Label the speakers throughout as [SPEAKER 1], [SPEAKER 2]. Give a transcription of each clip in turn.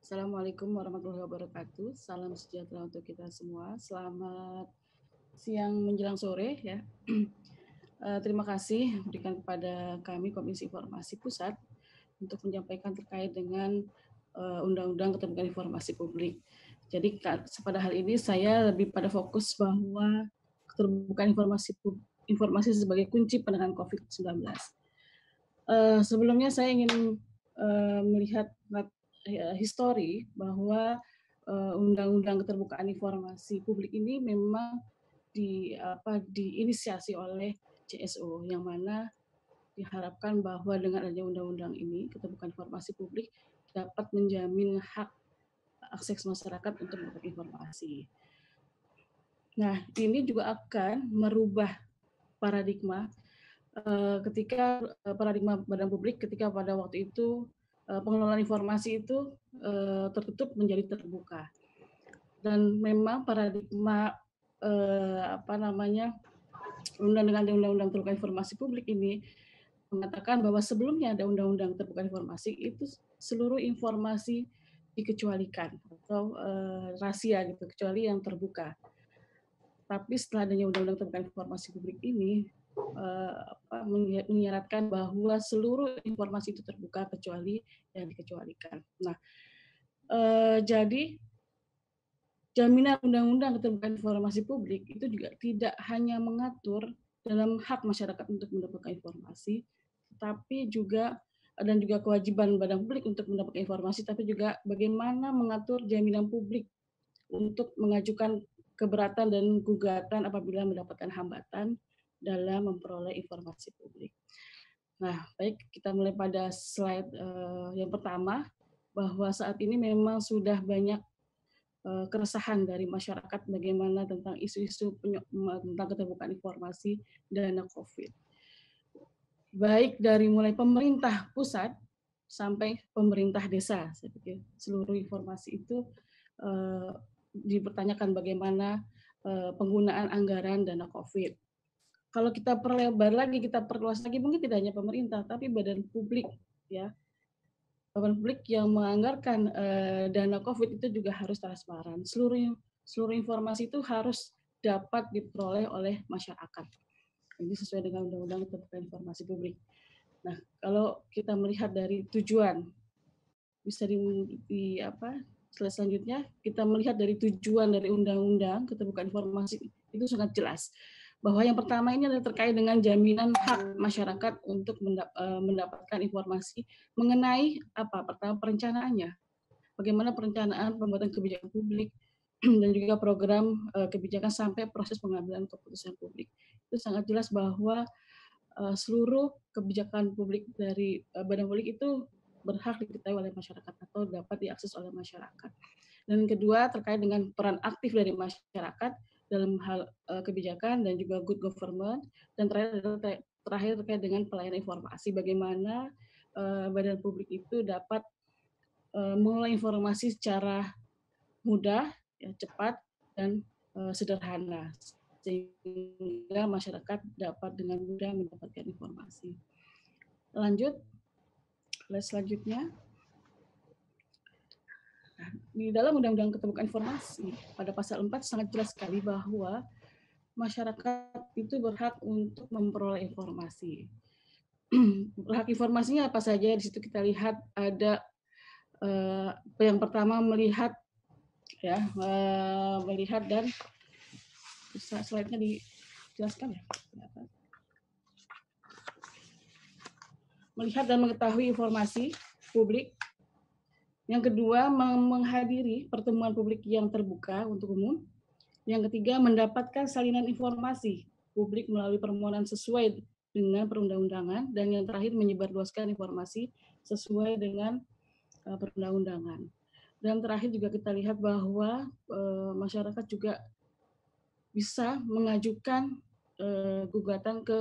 [SPEAKER 1] Assalamualaikum warahmatullahi wabarakatuh. Salam sejahtera untuk kita semua. Selamat siang menjelang sore ya. Terima kasih berikan kepada kami Komisi Informasi Pusat untuk menyampaikan terkait dengan Undang-Undang Keterbukaan Informasi Publik. Jadi pada hal ini saya lebih pada fokus bahwa keterbukaan informasi sebagai kunci penanganan COVID-19. Sebelumnya saya ingin melihat histori bahwa Undang-Undang Keterbukaan Informasi Publik ini memang diinisiasi oleh CSO, yang mana diharapkan bahwa dengan adanya undang-undang ini, keterbukaan informasi publik dapat menjamin hak akses masyarakat untuk mendapatkan informasi. Nah, ini juga akan merubah paradigma ketika paradigma badan publik ketika pada waktu itu pengelolaan informasi itu tertutup menjadi terbuka. Dan memang paradigma undang-undang terbuka informasi publik ini mengatakan bahwa sebelumnya ada undang-undang terbuka informasi itu seluruh informasi dikecualikan atau rahasia gitu, kecuali yang terbuka. Tapi setelah adanya undang-undang terbuka informasi publik ini menyiratkan bahwa seluruh informasi itu terbuka kecuali yang dikecualikan. Nah, jadi jaminan undang-undang keterbukaan informasi publik itu juga tidak hanya mengatur dalam hak masyarakat untuk mendapatkan informasi, tapi juga dan juga kewajiban badan publik untuk mendapatkan informasi, tapi juga bagaimana mengatur jaminan publik untuk mengajukan keberatan dan gugatan apabila mendapatkan hambatan dalam memperoleh informasi publik. Nah, baik, kita mulai pada slide yang pertama, bahwa saat ini memang sudah banyak keresahan dari masyarakat bagaimana tentang isu-isu tentang keterbukaan informasi dana COVID. Baik dari mulai pemerintah pusat sampai pemerintah desa, saya pikir seluruh informasi itu dipertanyakan bagaimana penggunaan anggaran dana COVID. Kalau kita perlebar lagi, kita perluas lagi, mungkin tidak hanya pemerintah, tapi badan publik, ya, badan publik yang menganggarkan dana COVID itu juga harus transparan. Seluruh informasi itu harus dapat diperoleh oleh masyarakat. Ini sesuai dengan Undang-Undang Terbuka Informasi Publik. Nah, kalau kita melihat dari tujuan, bisa slide selanjutnya, kita melihat dari tujuan dari Undang-Undang Keterbukaan Informasi itu sangat jelas. Bahwa yang pertama ini adalah terkait dengan jaminan hak masyarakat untuk mendapatkan informasi mengenai pertama perencanaannya, bagaimana perencanaan pembuatan kebijakan publik dan juga program kebijakan sampai proses pengambilan keputusan publik. Itu sangat jelas bahwa seluruh kebijakan publik dari badan publik itu berhak diketahui oleh masyarakat atau dapat diakses oleh masyarakat. Dan kedua terkait dengan peran aktif dari masyarakat dalam hal kebijakan dan juga good government, dan terakhir terkait dengan pelayanan informasi, bagaimana badan publik itu dapat mengelola informasi secara mudah, ya, cepat dan sederhana sehingga masyarakat dapat dengan mudah mendapatkan informasi. Lanjut, slide selanjutnya. Nah, di dalam Undang-Undang Keterbukaan Informasi pada pasal 4 sangat jelas sekali bahwa masyarakat itu berhak untuk memperoleh informasi. Berhak informasinya apa saja? Di situ kita lihat ada yang pertama melihat dan bisa slide-nya dijelaskan ya. Melihat dan mengetahui informasi publik. Yang kedua, menghadiri pertemuan publik yang terbuka untuk umum. Yang ketiga, mendapatkan salinan informasi publik melalui permohonan sesuai dengan perundang-undangan. Dan yang terakhir, menyebarluaskan informasi sesuai dengan perundang-undangan. Dan terakhir juga kita lihat bahwa masyarakat juga bisa mengajukan gugatan ke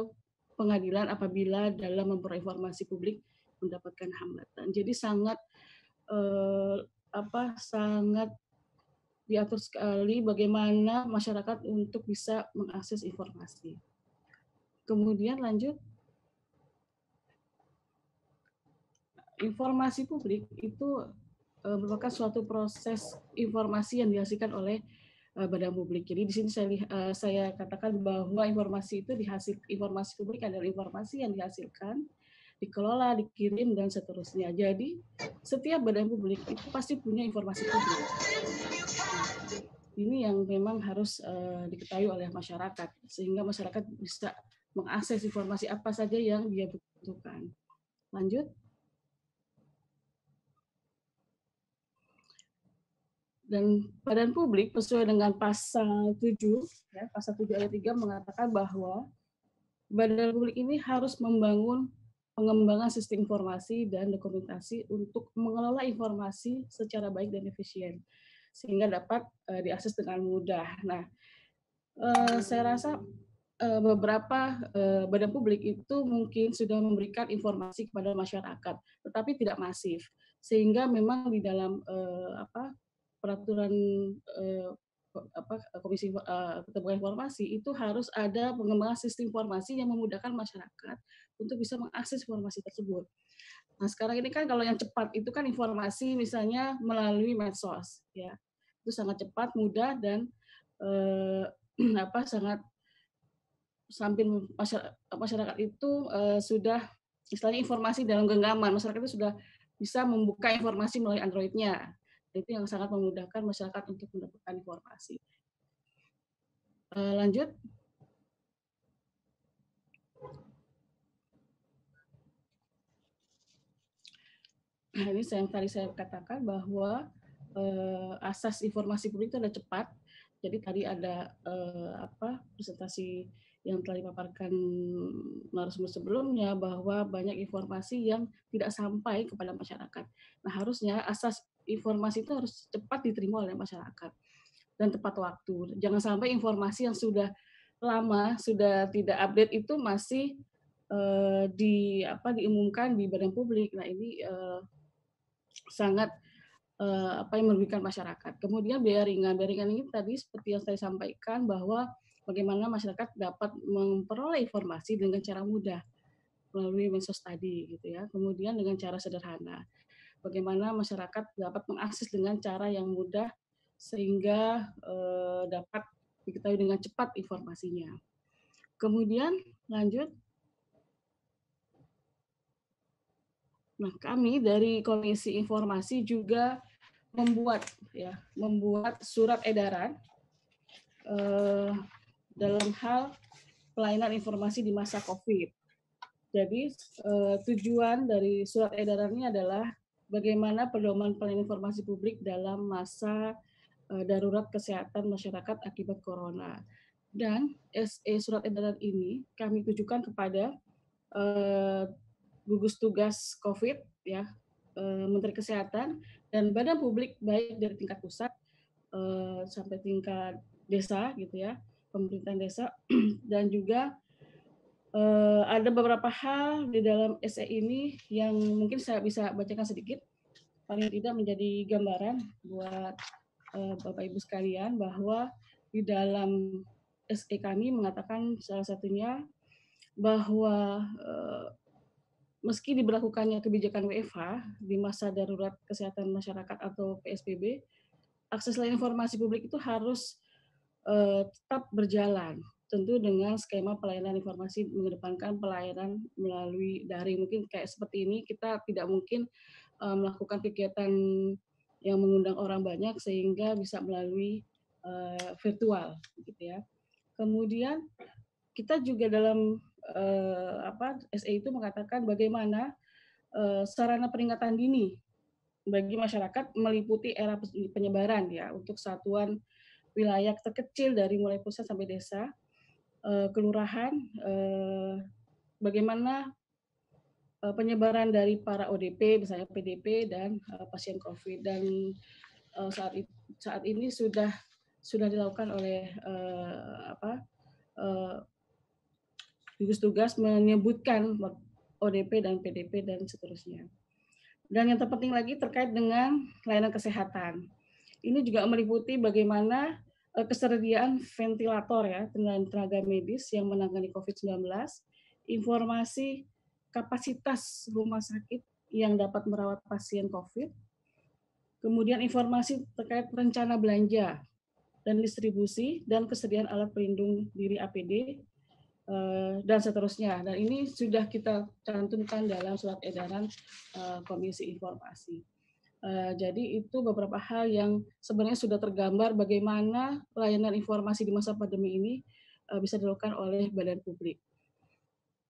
[SPEAKER 1] pengadilan apabila dalam memperoleh informasi publik mendapatkan hambatan. Jadi sangat sangat diatur sekali bagaimana masyarakat untuk bisa mengakses informasi. Kemudian lanjut, informasi publik itu merupakan suatu proses informasi yang dihasilkan oleh badan publik. Jadi di sini saya katakan bahwa informasi publik adalah informasi yang dihasilkan, dikelola, dikirim dan seterusnya. Jadi setiap badan publik itu pasti punya informasi publik. Nah, ini yang memang harus diketahui oleh masyarakat sehingga masyarakat bisa mengakses informasi apa saja yang dia butuhkan. Lanjut. Dan badan publik sesuai dengan pasal 7, ya, pasal 7 ayat 3 mengatakan bahwa badan publik ini harus membangun pengembangan sistem informasi dan dokumentasi untuk mengelola informasi secara baik dan efisien sehingga dapat diakses dengan mudah. Nah, saya rasa beberapa badan publik itu mungkin sudah memberikan informasi kepada masyarakat, tetapi tidak masif, sehingga memang di dalam peraturan Komisi Keterbukaan Informasi itu harus ada pengembangan sistem informasi yang memudahkan masyarakat untuk bisa mengakses informasi tersebut. Nah sekarang ini kan kalau yang cepat itu kan informasi misalnya melalui medsos, ya itu sangat cepat, mudah dan sangat sambil masyarakat itu sudah istilahnya informasi dalam genggaman, masyarakat itu sudah bisa membuka informasi melalui Android-nya. Itu yang sangat memudahkan masyarakat untuk mendapatkan informasi. Lanjut. Nah, ini yang tadi saya katakan bahwa asas informasi publik itu adalah cepat. Jadi tadi ada presentasi yang telah dipaparkan narasumber sebelumnya bahwa banyak informasi yang tidak sampai kepada masyarakat. Nah, harusnya asas informasi itu harus cepat diterima oleh masyarakat dan tepat waktu. Jangan sampai informasi yang sudah lama, sudah tidak update itu masih diumumkan di badan publik. Nah, ini sangat yang merugikan masyarakat. Kemudian biaya ringan. Biaya ringan ini tadi seperti yang saya sampaikan bahwa bagaimana masyarakat dapat memperoleh informasi dengan cara mudah melalui medsos tadi gitu ya. Kemudian dengan cara sederhana. Bagaimana masyarakat dapat mengakses dengan cara yang mudah sehingga dapat diketahui dengan cepat informasinya. Kemudian lanjut. Nah, kami dari Komisi Informasi juga membuat surat edaran dalam hal pelayanan informasi di masa COVID. Jadi tujuan dari surat edaran ini adalah bagaimana pedoman pelayanan informasi publik dalam masa darurat kesehatan masyarakat akibat corona. Dan surat edaran ini kami tujukan kepada gugus tugas COVID, ya, Menteri Kesehatan dan badan publik baik dari tingkat pusat sampai tingkat desa, gitu ya, pemerintahan desa, dan juga ada beberapa hal di dalam SE ini yang mungkin saya bisa bacakan sedikit, paling tidak menjadi gambaran buat Bapak Ibu sekalian bahwa di dalam SE kami mengatakan salah satunya bahwa meski diberlakukannya kebijakan WFH di masa darurat kesehatan masyarakat atau PSBB, akses layanan informasi publik itu harus tetap berjalan, tentu dengan skema pelayanan informasi mengedepankan pelayanan melalui daring. Mungkin kayak seperti ini kita tidak mungkin melakukan kegiatan yang mengundang orang banyak sehingga bisa melalui virtual, gitu ya. Kemudian kita juga dalam SE itu mengatakan bagaimana sarana peringatan dini bagi masyarakat meliputi era penyebaran ya untuk satuan wilayah terkecil dari mulai pusat sampai desa, kelurahan, bagaimana penyebaran dari para ODP, misalnya PDP dan pasien COVID, dan saat ini sudah dilakukan oleh gugus tugas menyebutkan ODP dan PDP dan seterusnya. Dan yang terpenting lagi terkait dengan layanan kesehatan. Ini juga meliputi bagaimana kesediaan ventilator ya dengan tenaga medis yang menangani COVID-19, informasi kapasitas rumah sakit yang dapat merawat pasien COVID, Kemudian informasi terkait rencana belanja dan distribusi dan kesediaan alat pelindung diri APD dan seterusnya. Dan ini sudah kita cantumkan dalam surat edaran Komisi Informasi. Jadi itu beberapa hal yang sebenarnya sudah tergambar bagaimana pelayanan informasi di masa pandemi ini bisa dilakukan oleh badan publik.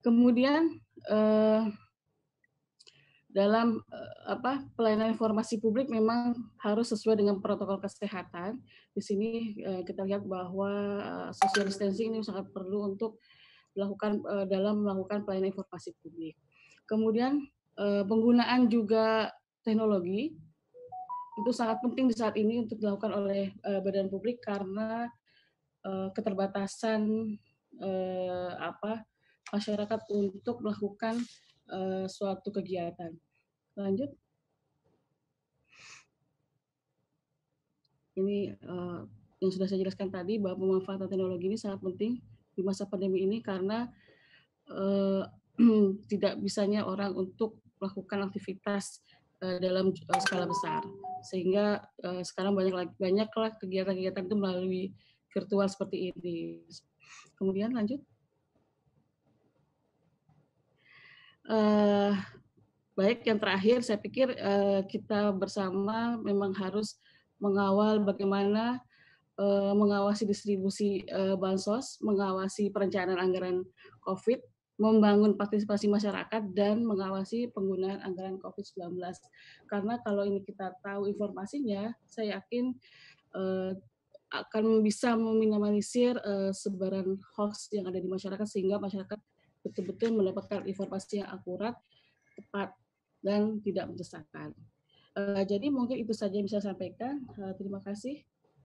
[SPEAKER 1] Kemudian dalam pelayanan informasi publik memang harus sesuai dengan protokol kesehatan. Di sini kita lihat bahwa social distancing ini sangat perlu untuk dilakukan dalam melakukan pelayanan informasi publik. Kemudian penggunaan juga teknologi itu sangat penting di saat ini untuk dilakukan oleh badan publik karena keterbatasan masyarakat untuk melakukan suatu kegiatan. Lanjut. Ini yang sudah saya jelaskan tadi bahwa pemanfaatan teknologi ini sangat penting di masa pandemi ini karena tidak bisanya orang untuk melakukan aktivitas dalam skala besar, sehingga sekarang banyaklah kegiatan-kegiatan itu melalui virtual seperti ini. Kemudian lanjut. Baik, yang terakhir saya pikir kita bersama memang harus mengawal bagaimana mengawasi distribusi bansos, mengawasi perencanaan anggaran COVID, membangun partisipasi masyarakat, dan mengawasi penggunaan anggaran COVID-19. Karena kalau ini kita tahu informasinya, saya yakin akan bisa meminimalisir sebaran hoax yang ada di masyarakat, sehingga masyarakat betul-betul mendapatkan informasi yang akurat, tepat, dan tidak menyesatkan. Jadi mungkin itu saja yang bisa saya sampaikan. Terima kasih.